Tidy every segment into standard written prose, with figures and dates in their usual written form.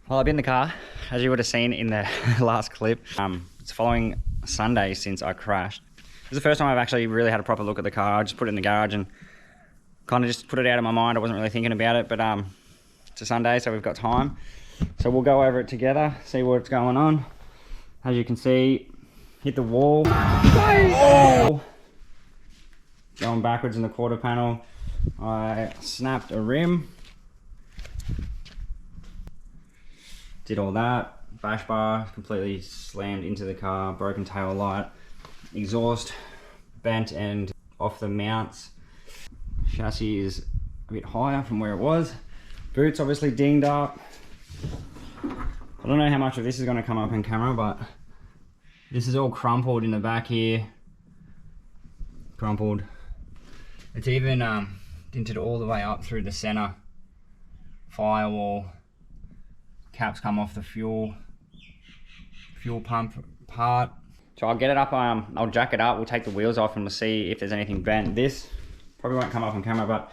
Well, I've been in the car, as you would have seen in the last clip. It's following Sunday since I crashed. This is the first time I've actually really had a proper look at the car. I just put it in the garage and kind of just put it out of my mind. I wasn't really thinking about it, but it's a Sunday, so we've got time. So we'll go over it together, see what's going on. As you can see, hit the wall. Oh! Going backwards in the quarter panel. I snapped a rim. Did all that. Bash bar completely slammed into the car. Broken tail light. Exhaust bent and off the mounts. Chassis is a bit higher from where it was. Boots obviously dinged up. I don't know how much of this is going to come up in camera, but this is all crumpled in the back here. Crumpled. It's even dinted all the way up through the center firewall. Caps come off the fuel pump part. So I'll get it up, I'll jack it up, we'll take the wheels off and we'll see if there's anything bent. This probably won't come up on camera, but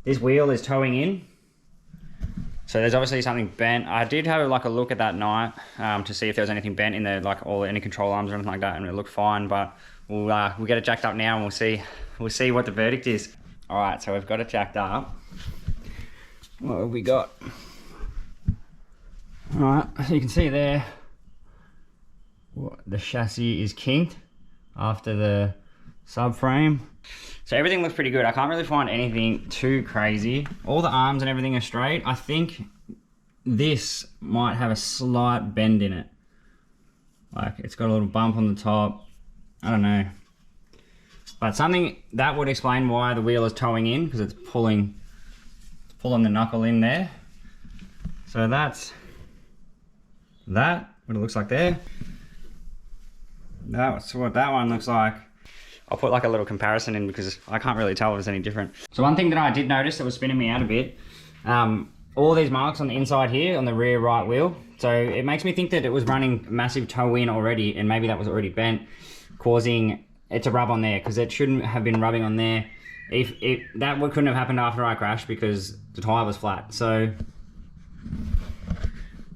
this wheel is towing in. So there's obviously something bent. I did have like a look at that night to see if there was anything bent in the any control arms or anything like that, and it looked fine. But we'll get it jacked up now and we'll see what the verdict is. All right, so we've got it jacked up. What have we got? All right, so you can see there, the chassis is kinked after the subframe. So everything looks pretty good. I can't really find anything too crazy. All the arms and everything are straight. I think this might have a slight bend in it. Like it's got a little bump on the top. I don't know. But something that would explain why the wheel is towing in, because it's pulling the knuckle in there. So that's what it looks like there. That's what that one looks like. I'll put like a little comparison in because I can't really tell if it's any different. So one thing that I did notice that was spinning me out a bit, all these marks on the inside here on the rear right wheel. So it makes me think that it was running massive toe in already, and maybe that was already bent, causing it to rub on there, because it shouldn't have been rubbing on there. That couldn't have happened after I crashed because the tire was flat. So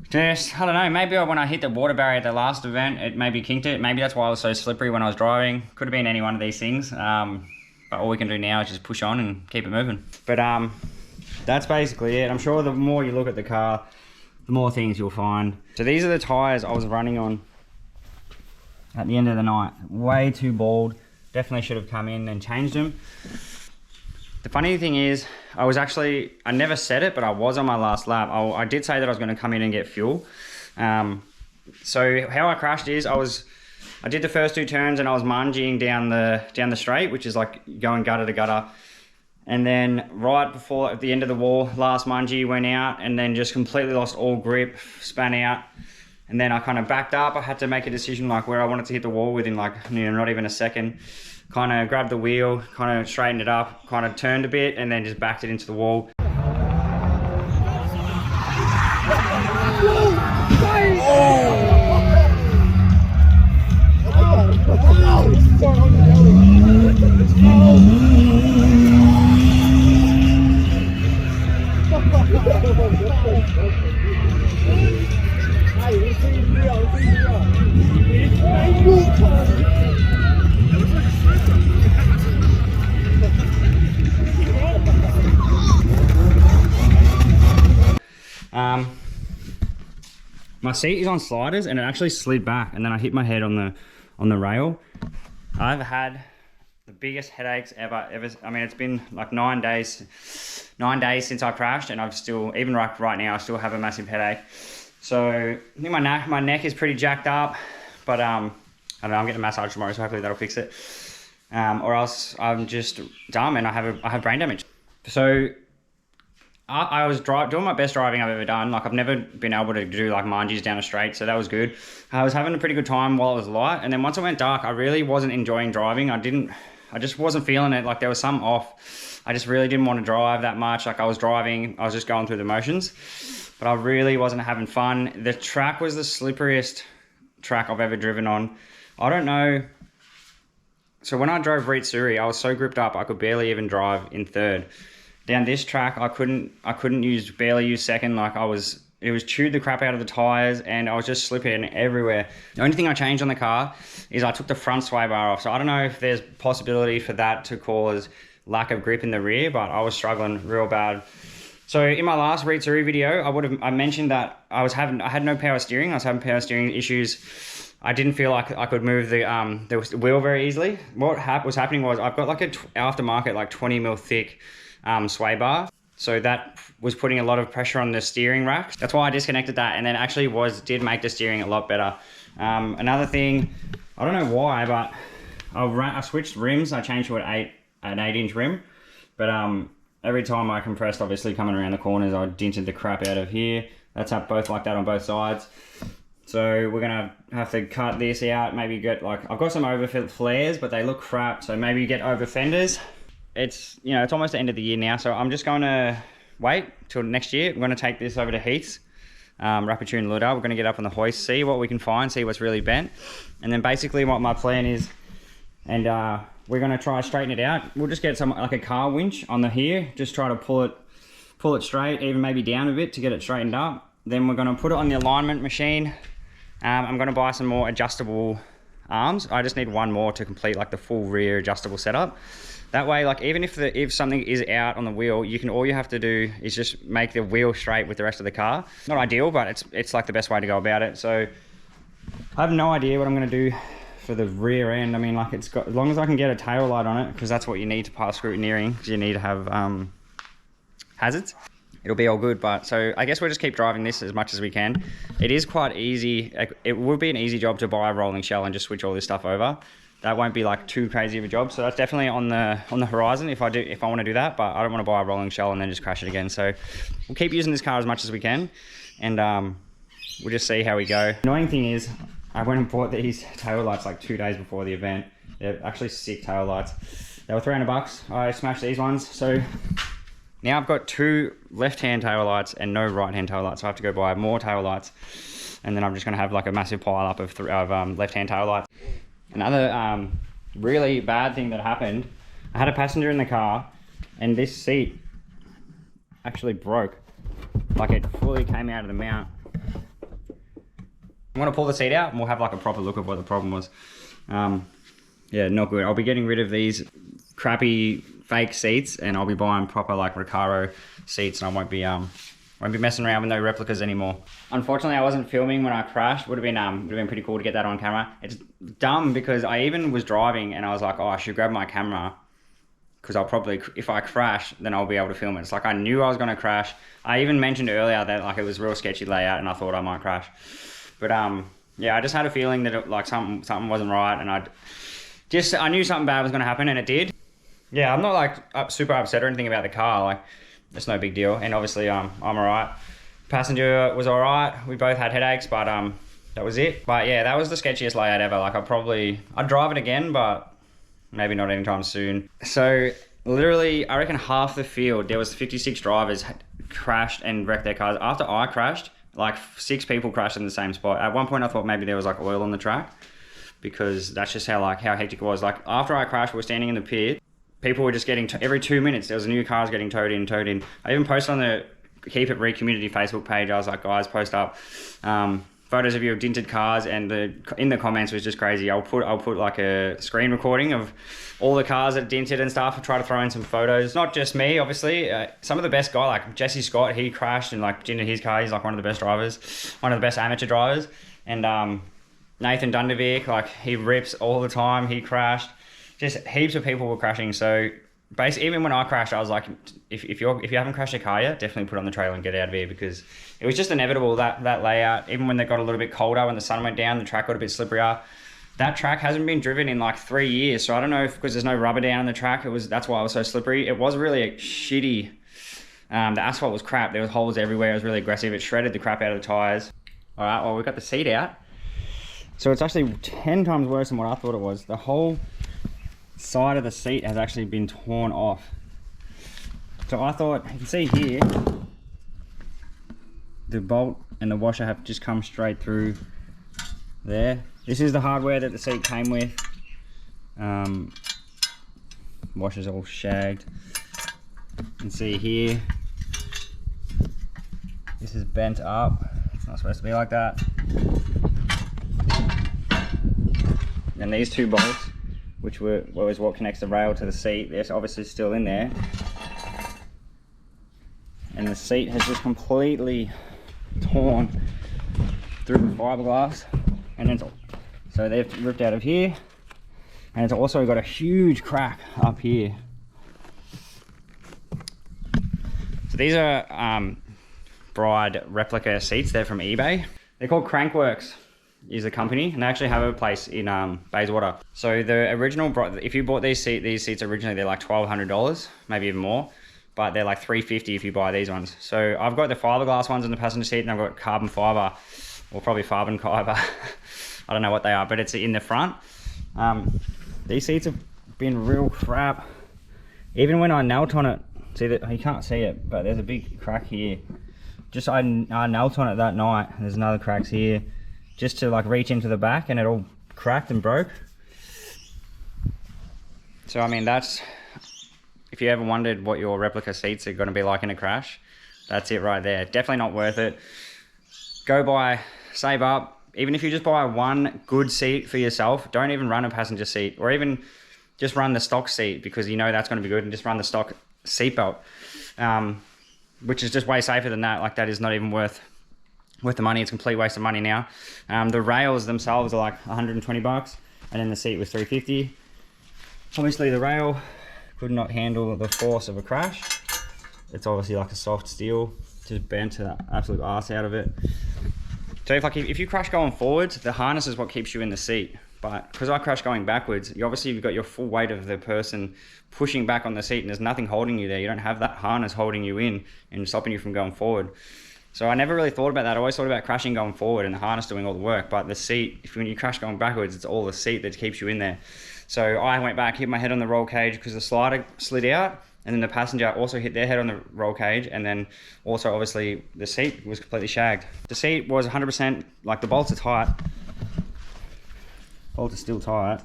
just, I don't know, maybe when I hit the water barrier at the last event, it maybe kinked it. Maybe that's why I was so slippery when I was driving. Could have been any one of these things. But all we can do now is just push on and keep it moving. But that's basically it. I'm sure the more you look at the car, the more things you'll find. So these are the tires I was running on at the end of the night. Way too bald. Definitely should have come in and changed them. The funny thing is, I never said it, but I was on my last lap. I did say that I was going to come in and get fuel. So how I crashed is I did the first two turns and I was mangying down the straight, which is like going gutter to gutter. And then right before at the end of the wall, last mangy went out and then just completely lost all grip, span out. And then I kind of backed up. I had to make a decision like where I wanted to hit the wall within like, not even a second. Kind of grabbed the wheel, kind of straightened it up, kind of turned a bit, and then just backed it into the wall. My seat is on sliders and it actually slid back, and then I hit my head on the rail. I've had the biggest headaches ever. I mean, it's been like 9 days since I crashed, and I've still, even right now, I still have a massive headache. So I think my neck is pretty jacked up, but I don't know, I'm getting a massage tomorrow, so hopefully that'll fix it. Or else I'm just dumb and I have brain damage. So I was doing my best driving I've ever done. Like I've never been able to do like mangies down a straight, so that was good. I was having a pretty good time while it was light, and then once it went dark, I really wasn't enjoying driving. I just wasn't feeling it. Like there was something off. I just really didn't want to drive that much. Like I was driving, I was just going through the motions, but I really wasn't having fun. The track was the slipperiest track I've ever driven on. I don't know. So when I drove Ritsuri, I was so gripped up I could barely even drive in third. Down this track, I couldn't barely use second. Like I was it was chewed the crap out of the tires, and I was just slipping everywhere. The only thing I changed on the car is I took the front sway bar off. So I don't know if there's possibility for that to cause lack of grip in the rear, but I was struggling real bad. So in my last Read Through video, I mentioned that I had no power steering. I was having power steering issues. I didn't feel like I could move the wheel very easily. What was happening was I've got like a aftermarket like 20mm thick sway bar. So that was putting a lot of pressure on the steering rack. That's why I disconnected that, and then actually did make the steering a lot better. Another thing, I don't know why, but I switched rims. I changed to an 8-inch rim, but every time I compressed, obviously coming around the corners, I dinted the crap out of here. That's up both like that on both sides. So we're gonna have to cut this out, maybe get like, I've got some over flares, but they look crap. So maybe get over fenders. It's, you know, it's almost the end of the year now. So I'm just going to wait till next year. I'm going to take this over to Heath's, Rapid-Tune Luda. We're going to get up on the hoist, see what we can find, see what's really bent. And then basically what my plan is, and we're going to try to straighten it out. We'll just get some, like a car winch on the here, just try to pull it straight, even maybe down a bit to get it straightened up. Then we're going to put it on the alignment machine. I'm going to buy some more adjustable arms. I just need one more to complete like the full rear adjustable setup. That way, like even if something is out on the wheel, all you have to do is just make the wheel straight with the rest of the car. Not ideal, but it's like the best way to go about it. So I have no idea what I'm going to do for the rear end. I mean, like as long as I can get a tail light on it, because that's what you need to pass scrutineering, because you need to have hazards. It'll be all good. But so I guess we'll just keep driving this as much as we can. It is quite easy. It would be an easy job to buy a rolling shell and just switch all this stuff over. That won't be like too crazy of a job. So that's definitely on the horizon if I want to do that, but I don't want to buy a rolling shell and then just crash it again. So we'll keep using this car as much as we can, and we'll just see how we go. Annoying thing is, I went and bought these tail lights like 2 days before the event. They're actually sick tail lights. They were $300. I smashed these ones. So now I've got 2 left-hand tail lights and no right-hand tail lights. So I have to go buy more tail lights, and then I'm just gonna have like a massive pile up of left-hand tail lights. Another really bad thing that happened, I had a passenger in the car and this seat actually broke. Like it fully came out of the mount. I'm gonna pull the seat out and we'll have like a proper look of what the problem was. Yeah, not good. I'll be getting rid of these crappy fake seats, and I'll be buying proper like Recaro seats, and I won't be messing around with no replicas anymore. Unfortunately, I wasn't filming when I crashed. Would have been pretty cool to get that on camera. It's dumb because I even was driving and I was like, oh, I should grab my camera, because I'll probably, if I crash, then I'll be able to film it. It's like I knew I was going to crash. I even mentioned earlier that like it was real sketchy layout and I thought I might crash. But yeah, I just had a feeling that it, like something wasn't right, and I knew something bad was going to happen, and it did. Yeah, I'm not like super upset or anything about the car. Like, it's no big deal, and obviously I'm alright. Passenger was alright. We both had headaches, but that was it. But yeah, that was the sketchiest layout ever. Like I'd drive it again, but maybe not anytime soon. So literally, I reckon half the field, there was 56 drivers had crashed and wrecked their cars. After I crashed, like 6 people crashed in the same spot. At one point I thought maybe there was like oil on the track, because that's just how hectic it was. Like after I crashed, we were standing in the pit. People were just getting, every 2 minutes, there was a new cars getting towed in. I even posted on the Keep It Re community Facebook page. I was like, guys, post up photos of your dinted cars, and in the comments was just crazy. I'll put like a screen recording of all the cars that are dinted and stuff. I'll try to throw in some photos. Not just me, obviously. Some of the best guys, like Jesse Scott, he crashed and like dinted his car. He's like one of the best drivers, one of the best amateur drivers. And Nathan Dundervik, like he rips all the time. He crashed. Just heaps of people were crashing. So basically, even when I crashed, I was like, if you haven't crashed a car yet, definitely put it on the trailer and get out of here, because it was just inevitable, that layout. Even when they got a little bit colder, when the sun went down, the track got a bit slipperier. That track hasn't been driven in like 3 years. So I don't know if because there's no rubber down the track, that's why it was so slippery. It was really shitty. The asphalt was crap. There was holes everywhere. It was really aggressive. It shredded the crap out of the tires. All right, well, we've got the seat out. So it's actually 10 times worse than what I thought it was. The whole side of the seat has actually been torn off. So I thought, you can see here, the bolt and the washer have just come straight through there. This is the hardware that the seat came with. Washer's all shagged. You can see here, This is bent up. It's not supposed to be like that. And these two bolts, which was what connects the rail to the seat, they're obviously still in there. And the seat has just completely torn through the fiberglass. And then so they've ripped out of here. And it's also got a huge crack up here. So these are Bride replica seats. They're from eBay. They're called Crankworks is the company, and they actually have a place in Bayswater. So the original, if you bought these seats originally, they're like $1,200, maybe even more, but they're like $350 if you buy these ones. So I've got the fiberglass ones in the passenger seat, and I've got carbon fiber, or probably carbon fiber. I don't know what they are, but it's in the front. These seats have been real crap. Even when I knelt on it, see that you can't see it, but there's a big crack here. Just I knelt on it that night. There's another cracks here, just to like reach into the back, and it all cracked and broke. So I mean, that's, if you ever wondered what your replica seats are going to be like in a crash, that's it right there. Definitely not worth it. Go buy, save up. Even if you just buy one good seat for yourself, don't even run a passenger seat, or even just run the stock seat, because you know that's going to be good, and just run the stock seatbelt. Which is just way safer than that. Like, that is not even worth the money. It's a complete waste of money now. The rails themselves are like 120 bucks, and then the seat was 350. Obviously the rail could not handle the force of a crash. It's obviously like a soft steel, just bent the absolute arse out of it. So if you crash going forwards, the harness is what keeps you in the seat. But because I crashed going backwards, you've got your full weight of the person pushing back on the seat, and there's nothing holding you there. You don't have that harness holding you in and stopping you from going forward. So I never really thought about that. I always thought about crashing going forward and the harness doing all the work. But the seat, when you crash going backwards, it's all the seat that keeps you in there. So I went back, hit my head on the roll cage because the slider slid out, and then the passenger also hit their head on the roll cage, and then also obviously the seat was completely shagged. The seat was 100%, like the bolts are tight. Bolt is still tight,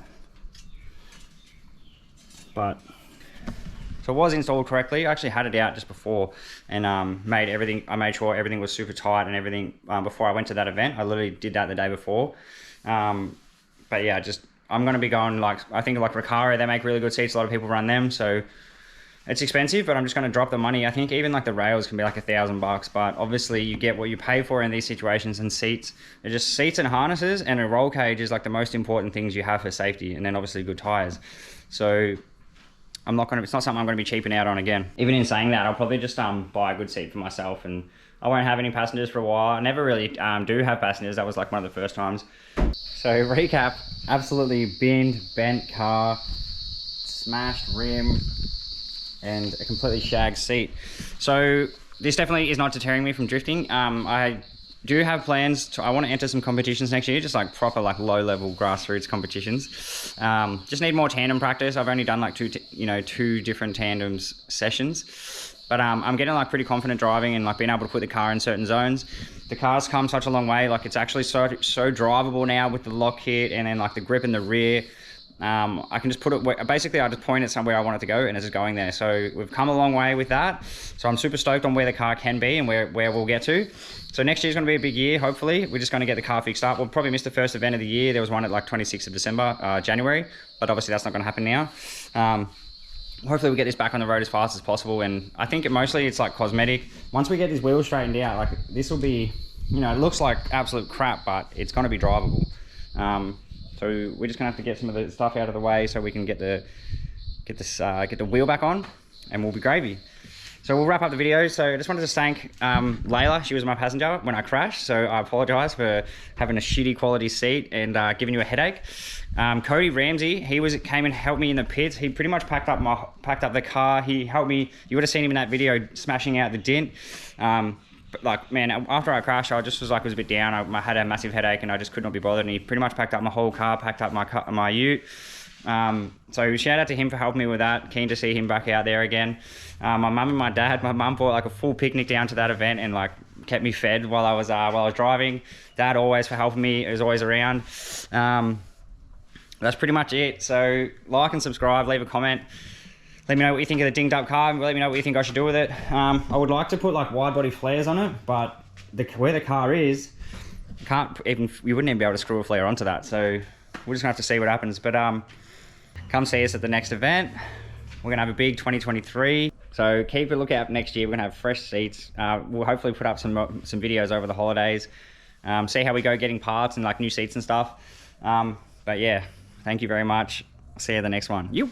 but so it was installed correctly. I actually had it out just before, and I made sure everything was super tight and everything before I went to that event. I literally did that the day before. But yeah, I'm going to be going, like, I think like Recaro, they make really good seats. A lot of people run them, so it's expensive, but I'm just going to drop the money. I think even like the rails can be like $1,000 but obviously you get what you pay for in these situations. And seats, they're just seats and harnesses, and a roll cage is like the most important things you have for safety, and then obviously good tires. So it's not something I'm going to be cheaping out on again. Even in saying that, I'll probably just buy a good seat for myself, and I won't have any passengers for a while. I never really do have passengers. That was like one of the first times. So recap, absolutely bent car, smashed rim, and a completely shagged seat. So this definitely is not deterring me from drifting. I do have plans I want to enter some competitions next year, just like proper like low level grassroots competitions. Just need more tandem practice. I've only done like two different tandems sessions, but I'm getting like pretty confident driving and like being able to put the car in certain zones. The car's come such a long way. Like, it's actually so drivable now with the lock kit, and then like the grip in the rear. I can just put it, basically I just point it somewhere I want it to go, and it's just going there. So we've come a long way with that. So I'm super stoked on where the car can be and where we'll get to. So next year's going to be a big year, hopefully. We're just going to get the car fixed up. We'll probably miss the first event of the year. There was one at like 26th of December, January, but obviously that's not going to happen now. Hopefully we get this back on the road as fast as possible, and I think mostly it's like cosmetic. Once we get these wheels straightened out, like, this will be, it looks like absolute crap, but it's going to be drivable. So we're just gonna have to get some of the stuff out of the way so we can get the wheel back on, and we'll be gravy. So we'll wrap up the video. So I just wanted to thank Layla. She was my passenger when I crashed, so I apologize for having a shitty quality seat and giving you a headache. Cody Ramsey, he came and helped me in the pits. He pretty much packed up the car. He helped me. You would have seen him in that video smashing out the dent. But like, man, after I crashed, I just was a bit down. I had a massive headache, and I just could not be bothered. And he pretty much packed up my whole car, packed up my ute. So shout out to him for helping me with that. Keen to see him back out there again. My mum and my dad. My mum brought like a full picnic down to that event and like kept me fed while I was driving. Dad always for helping me. He was always around. That's pretty much it. So like and subscribe, leave a comment. Let me know what you think of the dinged up car. Let me know what you think I should do with it. I would like to put like wide body flares on it, but where the car is, we wouldn't even be able to screw a flare onto that. So we're just gonna have to see what happens. But come see us at the next event. We're gonna have a big 2023. So keep a lookout next year. We're gonna have fresh seats. We'll hopefully put up some videos over the holidays. See how we go getting parts and like new seats and stuff. But yeah, thank you very much. See you at the next one. You.